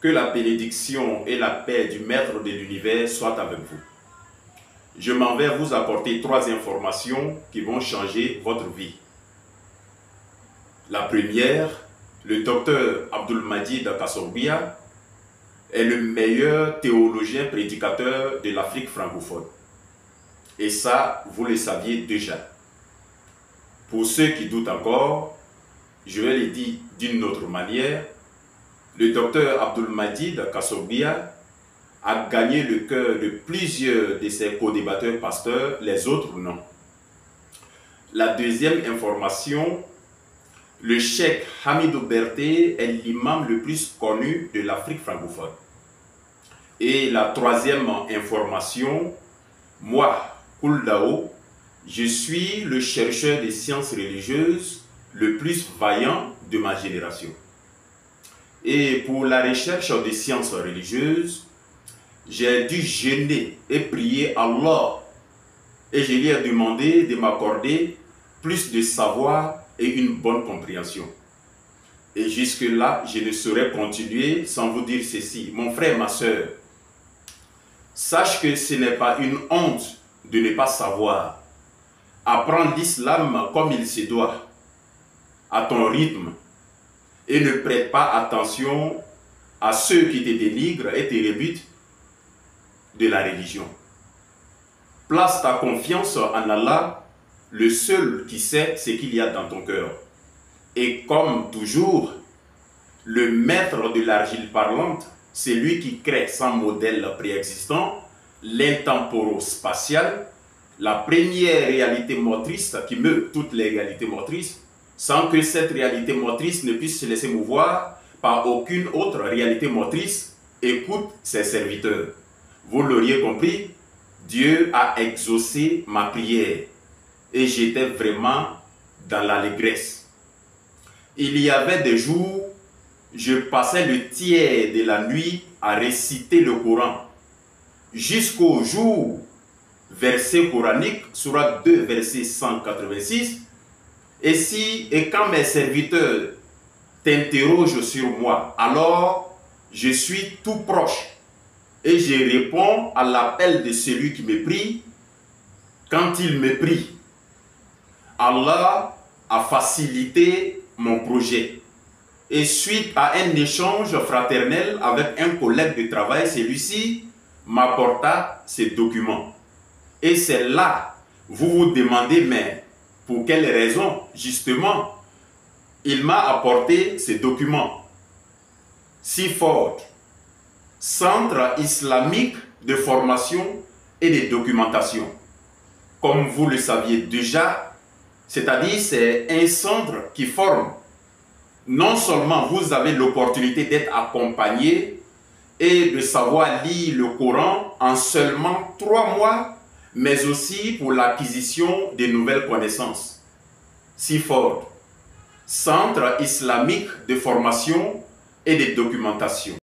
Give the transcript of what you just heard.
Que la bénédiction et la paix du Maître de l'univers soient avec vous. Je m'en vais vous apporter 3 informations qui vont changer votre vie. La première, le docteur Abdul-Majid Kassorbia est le meilleur théologien prédicateur de l'Afrique francophone. Et ça, vous le saviez déjà. Pour ceux qui doutent encore, je vais le dire d'une autre manière. Le docteur Abdul-Majid Kassorbia a gagné le cœur de plusieurs de ses co-débatteurs pasteurs, les autres non. La deuxième information, le cheikh Hamidou Berté est l'imam le plus connu de l'Afrique francophone. Et la troisième information, moi, Kouldao, je suis le chercheur des sciences religieuses le plus vaillant de ma génération. Et pour la recherche des sciences religieuses, j'ai dû jeûner et prier Allah. Et je lui ai demandé de m'accorder plus de savoir et une bonne compréhension. Et jusque-là, je ne saurais continuer sans vous dire ceci. Mon frère, ma soeur, sache que ce n'est pas une honte de ne pas savoir. Apprends l'islam comme il se doit, à ton rythme. Et ne prête pas attention à ceux qui te dénigrent et te rebutent de la religion. Place ta confiance en Allah, le seul qui sait ce qu'il y a dans ton cœur. Et comme toujours, le maître de l'argile parlante, c'est lui qui crée sans modèle préexistant, l'intemporo-spatial, la première réalité motrice qui meut toutes les réalités motrices, sans que cette réalité motrice ne puisse se laisser mouvoir par aucune autre réalité motrice. Écoute ses serviteurs. Vous l'auriez compris, Dieu a exaucé ma prière et j'étais vraiment dans l'allégresse. Il y avait des jours, je passais le tiers de la nuit à réciter le Coran jusqu'au jour, verset coranique, sourate 2, verset 186. Et quand mes serviteurs t'interrogent sur moi, alors je suis tout proche et je réponds à l'appel de celui qui me prie quand il me prie. Allah a facilité mon projet. Et suite à un échange fraternel avec un collègue de travail, celui-ci m'apporta ces documents. Et c'est là, vous vous demandez, mais pour quelle raison, justement, il m'a apporté ces documents. CIFOR, Centre islamique de formation et de documentation. Comme vous le saviez déjà, c'est-à-dire c'est un centre qui forme. Non seulement vous avez l'opportunité d'être accompagné et de savoir lire le Coran en seulement 3 mois, mais aussi pour l'acquisition de nouvelles connaissances. CIFOR, Centre islamique de formation et de documentation.